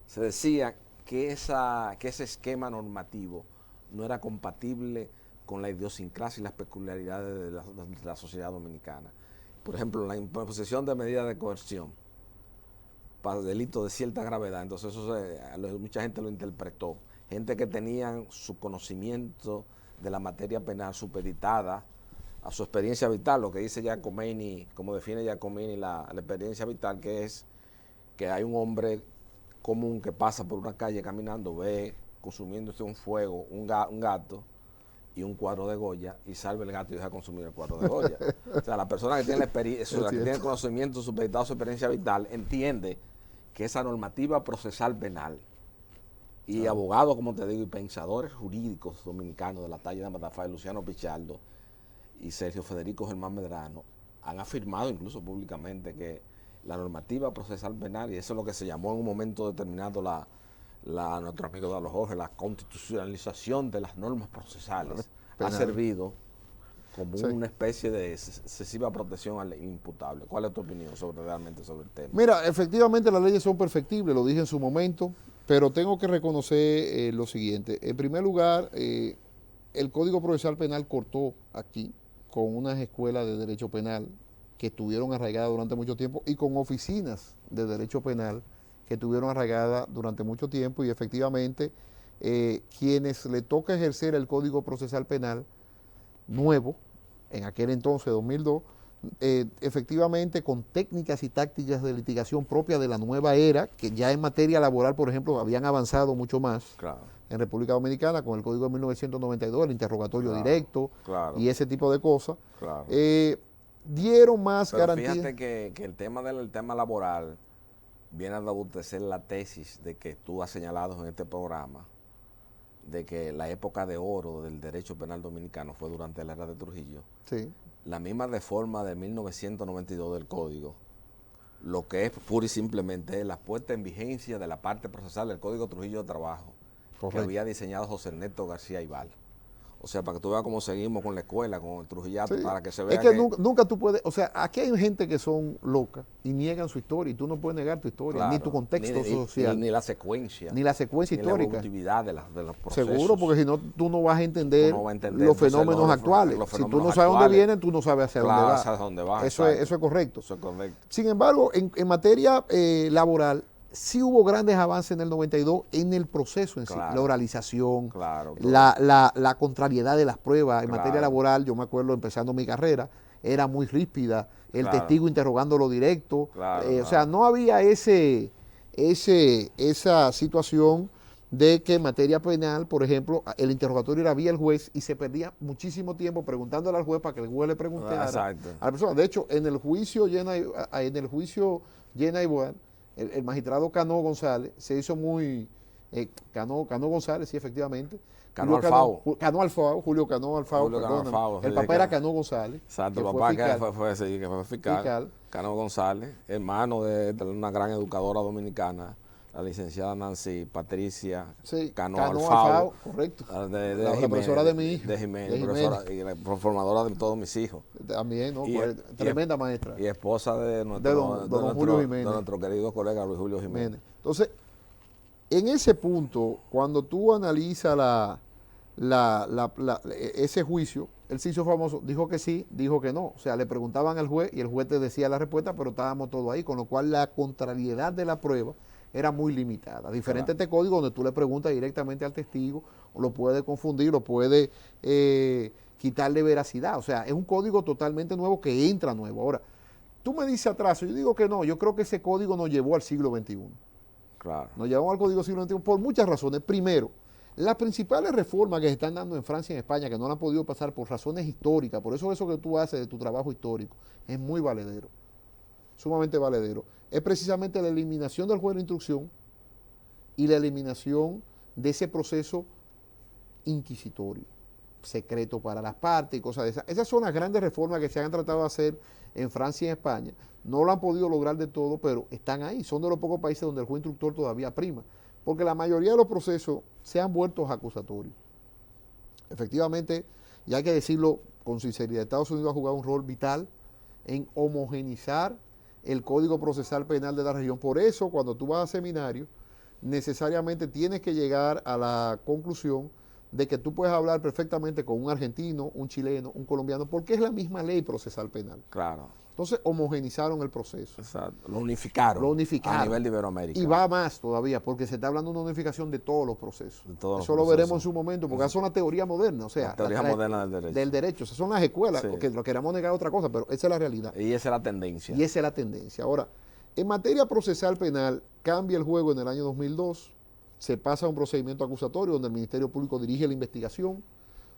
se decía que ese esquema normativo no era compatible con la idiosincrasia y las peculiaridades de la sociedad dominicana. Por ejemplo, la imposición de medidas de coerción para delitos de cierta gravedad, entonces eso mucha gente lo interpretó. Gente que tenían su conocimiento de la materia penal supeditada a su experiencia vital, lo que dice Giacomeini, como define Giacomeini la experiencia vital, que es que hay un hombre común que pasa por una calle caminando, ve consumiéndose un fuego, un gato y un cuadro de Goya, y salve el gato y deja consumir el cuadro de Goya. O sea, la persona que tiene la experiencia, que tiene el conocimiento supeditado a su experiencia vital, entiende que esa normativa procesal penal y abogados, como te digo, y pensadores jurídicos dominicanos de la talla de Rafael Luciano Pichardo y Sergio Federico Germán Medrano han afirmado incluso públicamente que la normativa procesal penal, y eso es lo que se llamó en un momento determinado nuestro amigo Dalo Jorge, la constitucionalización de las normas procesales, ha servido como una especie de excesiva protección al imputable. ¿Cuál es tu opinión realmente sobre el tema? Mira, efectivamente las leyes son perfectibles, lo dije en su momento, pero tengo que reconocer lo siguiente. En primer lugar, el Código Procesal Penal cortó aquí con unas escuelas de derecho penal que estuvieron arraigadas durante mucho tiempo y con oficinas de derecho penal que estuvieron arraigadas durante mucho tiempo, y efectivamente quienes le toca ejercer el Código Procesal Penal nuevo, en aquel entonces 2002, efectivamente con técnicas y tácticas de litigación propias de la nueva era, que ya en materia laboral, por ejemplo, habían avanzado mucho más en República Dominicana con el Código de 1992, el interrogatorio directo y ese tipo de cosas, dieron más garantías. Fíjate que el tema laboral viene a robustecer la tesis de que tú has señalado en este programa, de que la época de oro del derecho penal dominicano fue durante la era de Trujillo. Sí. La misma reforma de 1992 del Código, lo que es pura y simplemente es la puesta en vigencia de la parte procesal del Código Trujillo de Trabajo, que había diseñado José Ernesto García Ibal. O sea, para que tú veas cómo seguimos con la escuela, con el Trujillato, Sí. para que se vea Es que nunca tú puedes, o sea, aquí hay gente que son locas y niegan su historia y tú no puedes negar tu historia, Claro, ni tu contexto social. Ni la secuencia. Ni la secuencia ni histórica. la evolutividad de los procesos. Seguro, porque si no, tú no vas a entender, Tú no vas a entender, los entonces, fenómenos actuales. los Si tú no fenómenos sabes dónde actuales. vienen, tú no sabes hacia Claro, dónde vas. hacia dónde vas, Eso es exacto. correcto. Eso es correcto. Sin embargo, en materia laboral, sí hubo grandes avances en el 92 en el proceso en sí, Claro. la oralización, Claro, la contrariedad de las pruebas en Claro. materia laboral. Yo me acuerdo empezando mi carrera, era muy ríspida, el Claro. testigo interrogándolo directo, Claro, o sea, no había esa situación de que en materia penal, por ejemplo, el interrogatorio era vía el juez y se perdía muchísimo tiempo preguntándole al juez para que el juez le preguntara Exacto. a la persona. De hecho, en el juicio Llena y Boal, el magistrado Cano González se hizo muy... Cano González, sí, efectivamente. Cano Alfao. Julio Cano Alfao, Julio Cano perdóname. Alfao, El sí, papá que- era Cano González. Exacto, que el fue papá fiscal. que fue fiscal. Fiscal. Cano González, hermano de una gran educadora dominicana, la licenciada Nancy Patricia Sí, Cano Cano Alfao, Alfao, correcto. de La Jiménez, profesora de mi hija, de Jiménez, de profesora y la formadora de todos mis hijos. También, ¿no? Y- Pues, y- tremenda maestra. Y esposa de nuestro, De don Julio Jiménez. de nuestro querido colega Luis Julio Jiménez. Entonces, en ese punto, cuando tú analizas ese juicio, él se hizo famoso, dijo que sí, dijo que no. O sea, le preguntaban al juez y el juez te decía la respuesta, pero estábamos todos ahí, con lo cual la contrariedad de la prueba era muy limitada. Diferente a este código donde tú le preguntas directamente al testigo, o lo puede confundir, lo puede quitarle veracidad. O sea, es un código totalmente nuevo que entra nuevo. Ahora, tú me dices atraso, yo digo que no, yo creo que ese código nos llevó al siglo XXI. Claro. Nos llevamos al Código Siglo XXI por muchas razones. Primero, las principales reformas que se están dando en Francia y en España, que no han podido pasar por razones históricas, por eso que tú haces de tu trabajo histórico, es muy valedero, sumamente valedero. Es precisamente la eliminación del juez de instrucción y la eliminación de ese proceso inquisitorio, secreto para las partes y cosas de esas. Esas son las grandes reformas que se han tratado de hacer en Francia y en España. No lo han podido lograr de todo, pero están ahí. Son de los pocos países donde el juez instructor todavía prima. Porque la mayoría de los procesos se han vuelto acusatorios. Efectivamente, y hay que decirlo con sinceridad, Estados Unidos ha jugado un rol vital en homogenizar el Código Procesal Penal de la región. Por eso, cuando tú vas a seminario, necesariamente tienes que llegar a la conclusión de que tú puedes hablar perfectamente con un argentino, un chileno, un colombiano, porque es la misma ley procesal penal. Claro. Entonces homogenizaron el proceso. Exacto. Lo unificaron. A nivel de Iberoamérica. Y va más todavía, porque se está hablando de una unificación de todos los procesos. De todos los Eso lo procesos. veremos en su momento, porque eso es una teoría moderna, o sea, La teoría moderna del derecho. Del derecho. Esas son las escuelas, Sí. que lo queramos negar otra cosa, pero esa es la realidad. Y esa es la tendencia. Y esa es la tendencia. Ahora, en materia procesal penal, cambia el juego en el año 2002, se pasa a un procedimiento acusatorio donde el Ministerio Público dirige la investigación,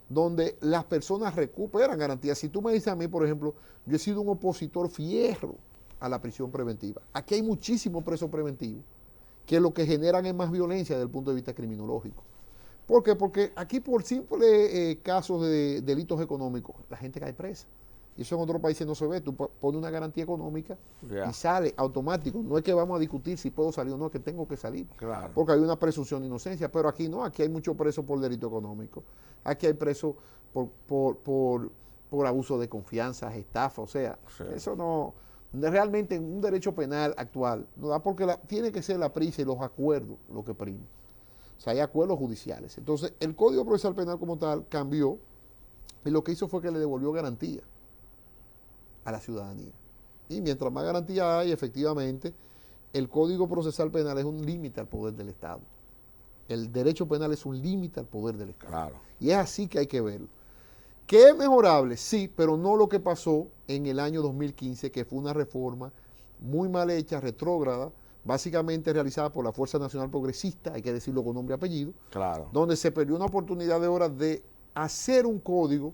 donde las personas recuperan garantías. Si tú me dices a mí, por ejemplo, yo he sido un opositor fierro a la prisión preventiva. Aquí hay muchísimos presos preventivos que lo que generan es más violencia desde el punto de vista criminológico. ¿Por qué? Porque aquí por simples casos de delitos económicos, la gente cae presa. Y eso en otros países no se ve. Tú pones una garantía económica y sale automático. No es que vamos a discutir si puedo salir o no, es que tengo que salir. Claro. Porque hay una presunción de inocencia. Pero aquí no, aquí hay muchos presos por delito económico. Aquí hay presos por abuso de confianza, estafa. O sea, eso no... Realmente en un derecho penal actual no da, porque tiene que ser la prisa y los acuerdos lo que prima. O sea, hay acuerdos judiciales. Entonces, el Código Procesal Penal como tal cambió y lo que hizo fue que le devolvió garantía a la ciudadanía. Y mientras más garantía hay, efectivamente, el Código Procesal Penal es un límite al poder del Estado. El derecho penal es un límite al poder del Estado. Claro. Y es así que hay que verlo. ¿Que es mejorable? Sí, pero no lo que pasó en el año 2015, que fue una reforma muy mal hecha, retrógrada, básicamente realizada por la Fuerza Nacional Progresista, hay que decirlo con nombre y apellido, Claro. donde se perdió una oportunidad de horas de hacer un código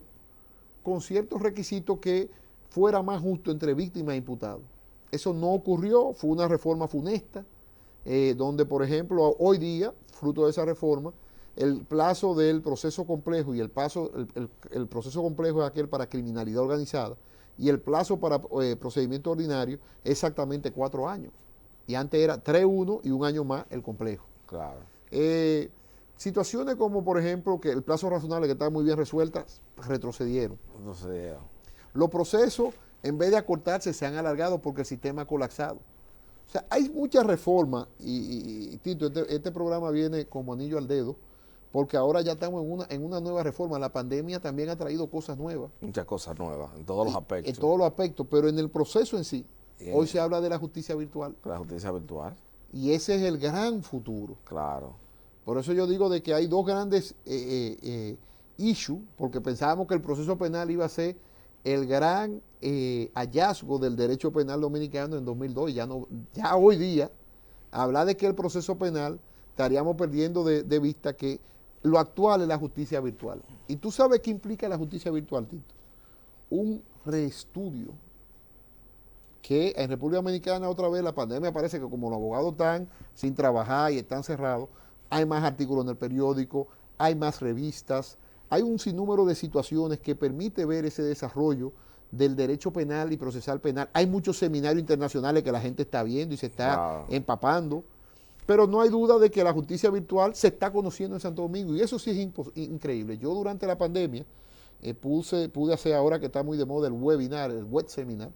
con ciertos requisitos que fuera más justo entre víctima e imputado. Eso no ocurrió, fue una reforma funesta, donde, por ejemplo, hoy día, fruto de esa reforma, el plazo del proceso complejo y el proceso complejo es aquel para criminalidad organizada y el plazo para procedimiento ordinario es exactamente 4 años. Y antes era 3, 1 y un año más el complejo. Claro. Situaciones como, por ejemplo, que el plazo razonable que estaba muy bien resueltas, retrocedieron. Los procesos, en vez de acortarse, se han alargado porque el sistema ha colapsado. O sea, hay muchas reformas y Tito, este programa viene como anillo al dedo, porque ahora ya estamos en una nueva reforma. La pandemia también ha traído cosas nuevas. Muchas cosas nuevas, en todos los aspectos. En todos los aspectos, pero en el proceso en sí. Hoy se habla de la justicia virtual. La justicia virtual. Y ese es el gran futuro. Claro. Por eso yo digo de que hay dos grandes issues, porque pensábamos que el proceso penal iba a ser el gran hallazgo del derecho penal dominicano en 2002. Ya hoy día, hablar de que el proceso penal, estaríamos perdiendo de vista que lo actual es la justicia virtual. ¿Y tú sabes qué implica la justicia virtual, Tito? Un reestudio. Que en República Dominicana otra vez la pandemia parece que como los abogados están sin trabajar y están cerrados, hay más artículos en el periódico, hay más revistas, hay un sinnúmero de situaciones que permite ver ese desarrollo del derecho penal y procesal penal. Hay muchos seminarios internacionales que la gente está viendo y se está empapando, pero no hay duda de que la justicia virtual se está conociendo en Santo Domingo y eso sí es increíble. Yo durante la pandemia pude hacer ahora que está muy de moda el webinar, el web seminar,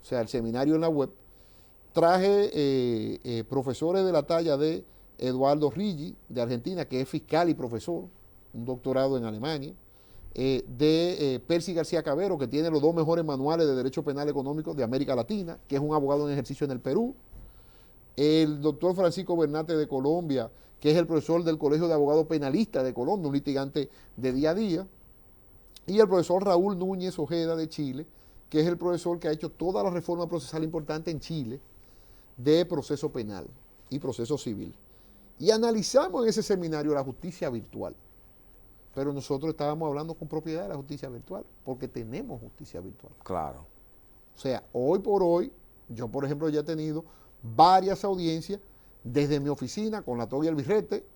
o sea, el seminario en la web. Traje profesores de la talla de Eduardo Rigi, de Argentina, que es fiscal y profesor, un doctorado en Alemania, de Percy García Cabero, que tiene los 2 mejores manuales de Derecho Penal Económico de América Latina, que es un abogado en ejercicio en el Perú, el doctor Francisco Bernate de Colombia, que es el profesor del Colegio de Abogados Penalistas de Colombia, un litigante de día a día, y el profesor Raúl Núñez Ojeda de Chile, que es el profesor que ha hecho toda la reforma procesal importante en Chile de proceso penal y proceso civil. Y analizamos en ese seminario la justicia virtual. Pero nosotros estábamos hablando con propiedad de la justicia virtual, porque tenemos justicia virtual. Claro. O sea, hoy por hoy, yo por ejemplo ya he tenido varias audiencias desde mi oficina con la toga y el birrete,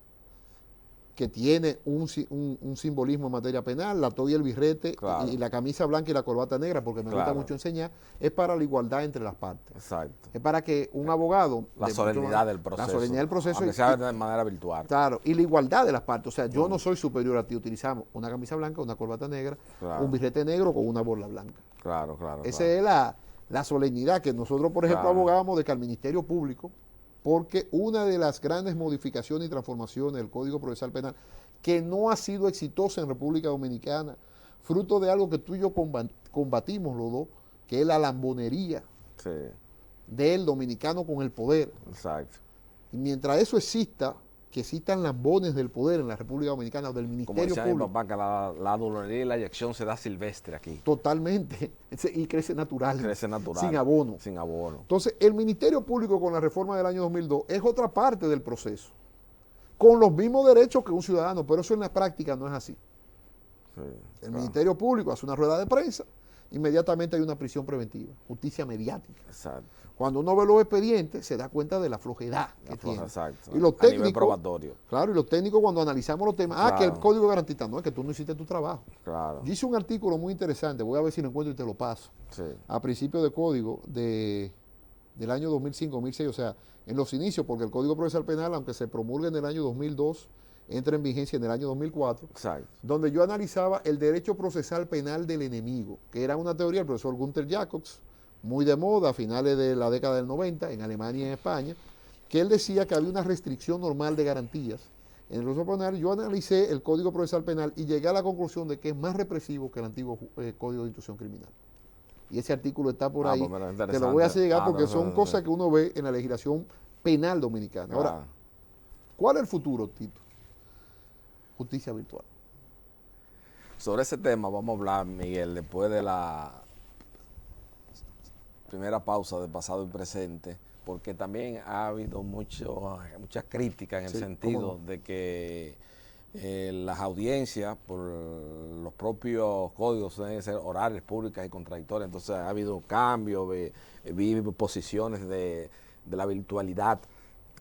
que tiene un simbolismo en materia penal, la toga y el birrete y la camisa blanca y la corbata negra, porque me gusta mucho enseñar, es para la igualdad entre las partes. Exacto. Es para que un abogado... La solemnidad del proceso. La solemnidad del proceso. Aunque sea de manera virtual. Claro, y la igualdad de las partes. O sea, yo no soy superior a ti, utilizamos una camisa blanca, una corbata negra, un birrete negro con una borla blanca. Claro, claro. Esa es la solemnidad que nosotros, por ejemplo, abogábamos de que al Ministerio Público, porque una de las grandes modificaciones y transformaciones del Código Procesal Penal, que no ha sido exitosa en República Dominicana, fruto de algo que tú y yo combatimos los dos, que es la lambonería del dominicano con el poder. Exacto. Y mientras eso exista, que existan lambones del poder en la República Dominicana o del Ministerio Público. Público. Mi papá, que la dolonería y la eyección se da silvestre aquí. Totalmente. Y crece natural. Crece natural. Sin abono. Sin abono. Entonces, el Ministerio Público con la reforma del año 2002 es otra parte del proceso. Con los mismos derechos que un ciudadano, pero eso en la práctica no es así. El Ministerio Público hace una rueda de prensa, inmediatamente hay una prisión preventiva, justicia mediática. Exacto. Cuando uno ve los expedientes, se da cuenta de la flojedad que tiene. Exacto. Y los técnicos, a nivel probatorio. Claro, y los técnicos cuando analizamos los temas, que el código garantista, no, es que tú no hiciste tu trabajo. Claro. Yo hice un artículo muy interesante, voy a ver si lo encuentro y te lo paso. A principios de código del año 2005-2006, o sea, en los inicios, porque el Código Procesal Penal, aunque se promulga en el año 2002, entra en vigencia en el año 2004, donde yo analizaba el derecho procesal penal del enemigo, que era una teoría del profesor Gunther Jacobs, muy de moda a finales de la década del 90, en Alemania y en España, que él decía que había una restricción normal de garantías. En el proceso penal yo analicé el Código Procesal Penal y llegué a la conclusión de que es más represivo que el antiguo Código de Instrucción Criminal. Y ese artículo está por ahí, te lo voy a hacer llegar porque son cosas que uno ve en la legislación penal dominicana. Ahora, ¿cuál es el futuro, Tito? Justicia virtual. Sobre ese tema vamos a hablar, Miguel, después de la primera pausa de pasado y presente, porque también ha habido muchas críticas en el sentido de que las audiencias por los propios códigos deben ser orales, públicas y contradictorias. Entonces ha habido cambios, vi posiciones de la virtualidad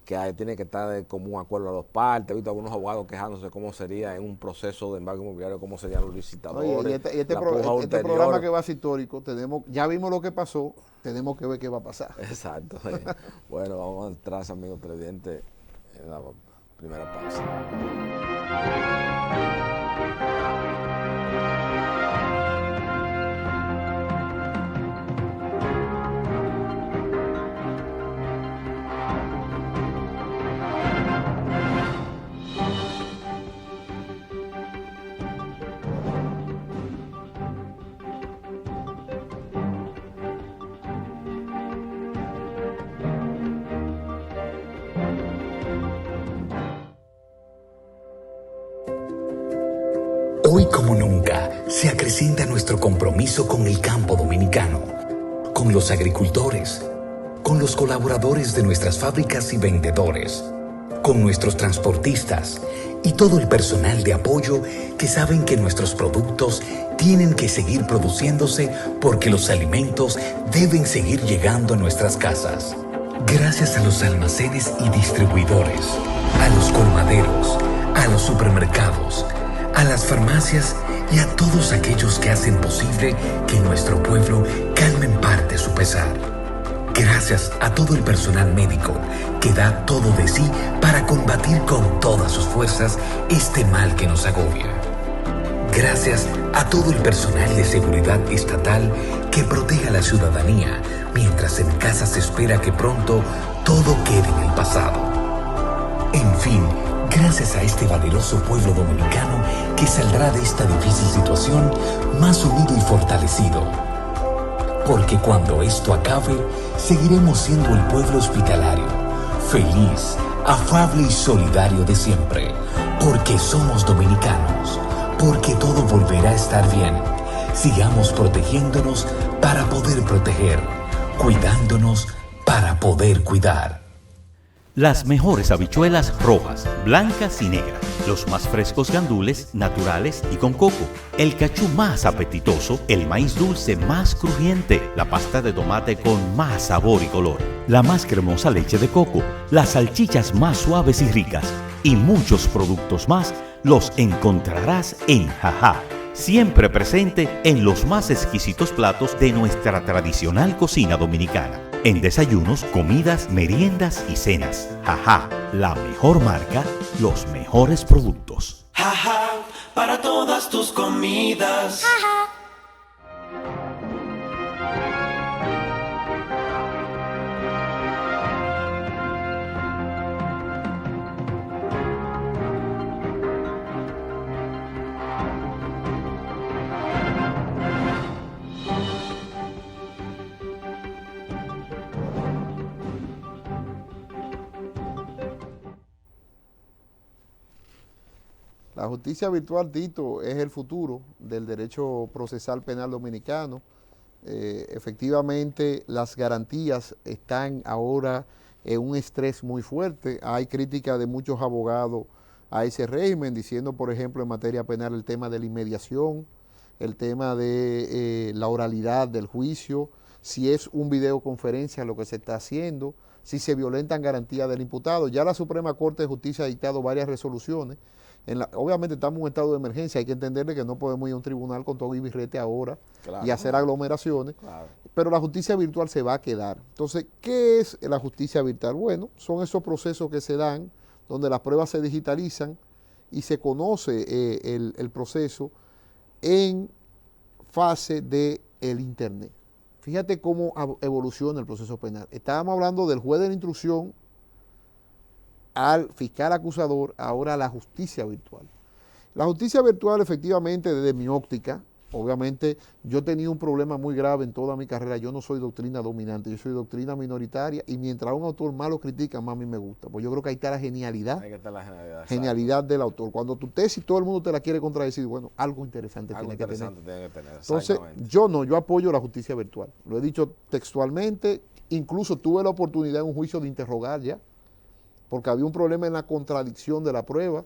que tiene que estar de común acuerdo a dos partes. He visto algunos abogados quejándose de cómo sería en un proceso de embargo inmobiliario, cómo serían los licitadores. Oye, este programa que va a ser histórico, ya vimos lo que pasó, tenemos que ver qué va a pasar. Exacto. Bueno, vamos a entrar, amigos televidentes, en la Primera pausa. Hoy como nunca se acrecienta nuestro compromiso con el campo dominicano, con los agricultores, con los colaboradores de nuestras fábricas y vendedores, con nuestros transportistas y todo el personal de apoyo que saben que nuestros productos tienen que seguir produciéndose porque los alimentos deben seguir llegando a nuestras casas. Gracias a los almacenes y distribuidores, a los colmaderos, a los supermercados, a las farmacias y a todos aquellos que hacen posible que nuestro pueblo calme en parte su pesar. Gracias a todo el personal médico que da todo de sí para combatir con todas sus fuerzas este mal que nos agobia. Gracias a todo el personal de seguridad estatal que protege a la ciudadanía mientras en casa se espera que pronto todo quede en el pasado. En fin, gracias a este valeroso pueblo dominicano que saldrá de esta difícil situación más unido y fortalecido. Porque cuando esto acabe, seguiremos siendo el pueblo hospitalario, feliz, afable y solidario de siempre. Porque somos dominicanos, porque todo volverá a estar bien. Sigamos protegiéndonos para poder proteger, cuidándonos para poder cuidar. Las mejores habichuelas rojas, blancas y negras, los más frescos gandules, naturales y con coco, el cachú más apetitoso, el maíz dulce más crujiente, la pasta de tomate con más sabor y color, la más cremosa leche de coco, las salchichas más suaves y ricas y muchos productos más los encontrarás en Jajá. Siempre presente en los más exquisitos platos de nuestra tradicional cocina dominicana. En desayunos, comidas, meriendas y cenas. Jajá, la mejor marca, los mejores productos. Jajá, para todas tus comidas. Jajá. La justicia virtual, Tito, es el futuro del derecho procesal penal dominicano. Efectivamente, las garantías están ahora en un estrés muy fuerte. Hay crítica de muchos abogados a ese régimen, diciendo, por ejemplo, en materia penal el tema de la inmediación, el tema de la oralidad del juicio, si es un videoconferencia lo que se está haciendo, si se violentan garantías del imputado. Ya la Suprema Corte de Justicia ha dictado varias resoluciones. Obviamente estamos en un estado de emergencia, hay que entenderle que no podemos ir a un tribunal con todo y birrete ahora y hacer aglomeraciones, pero la justicia virtual se va a quedar. Entonces, ¿qué es la justicia virtual? Bueno, son esos procesos que se dan donde las pruebas se digitalizan y se conoce el proceso en fase del Internet. Fíjate cómo evoluciona el proceso penal. Estábamos hablando del juez de la instrucción, al fiscal acusador, ahora la justicia virtual. La justicia virtual, efectivamente, desde mi óptica, obviamente yo tenía un problema muy grave en toda mi carrera. Yo no soy doctrina dominante, yo soy doctrina minoritaria, y mientras un autor más lo critica, más a mí me gusta. Pues yo creo que ahí está la genialidad. Ahí está la genialidad del autor. Cuando tu tesis todo el mundo te la quiere contradecir, bueno, algo interesante tiene que tener. Entonces, yo apoyo la justicia virtual. Lo he dicho textualmente, incluso tuve la oportunidad en un juicio de interrogar ya, porque había un problema en la contradicción de la prueba.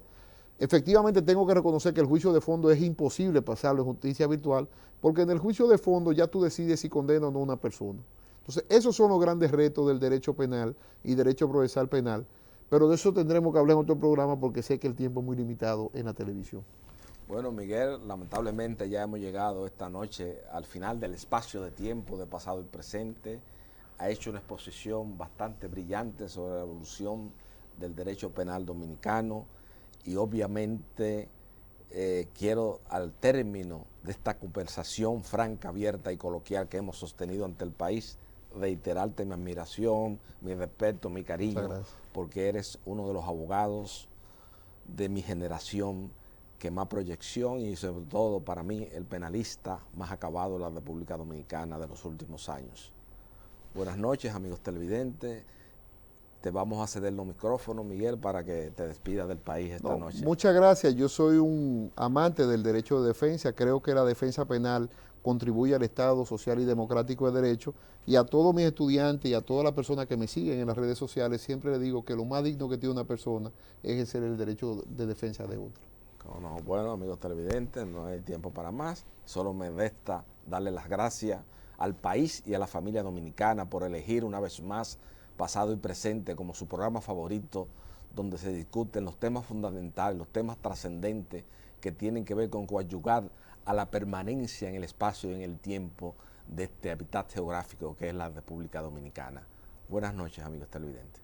Efectivamente tengo que reconocer que el juicio de fondo es imposible pasarlo en justicia virtual, porque en el juicio de fondo ya tú decides si condenas o no a una persona. Entonces, esos son los grandes retos del derecho penal y derecho procesal penal, pero de eso tendremos que hablar en otro programa porque sé que el tiempo es muy limitado en la televisión. Bueno, Miguel, lamentablemente ya hemos llegado esta noche al final del espacio de tiempo de pasado y presente. Ha hecho una exposición bastante brillante sobre la evolución del derecho penal dominicano y obviamente quiero, al término de esta conversación franca, abierta y coloquial que hemos sostenido ante el país, reiterarte mi admiración, mi respeto, mi cariño, porque eres uno de los abogados de mi generación que más proyección y sobre todo para mí el penalista más acabado de la República Dominicana de los últimos años. Buenas noches, amigos televidentes. Te vamos a ceder los micrófonos, Miguel, para que te despidas del país esta noche. Muchas gracias. Yo soy un amante del derecho de defensa. Creo que la defensa penal contribuye al Estado social y democrático de derecho. Y a todos mis estudiantes y a todas las personas que me siguen en las redes sociales, siempre les digo que lo más digno que tiene una persona es ejercer el derecho de defensa de otro. No, bueno, amigos televidentes, no hay tiempo para más. Solo me resta darle las gracias al país y a la familia dominicana por elegir una vez más Pasado y Presente como su programa favorito, donde se discuten los temas fundamentales, los temas trascendentes que tienen que ver con coadyuvar a la permanencia en el espacio y en el tiempo de este hábitat geográfico que es la República Dominicana. Buenas noches, amigos televidentes.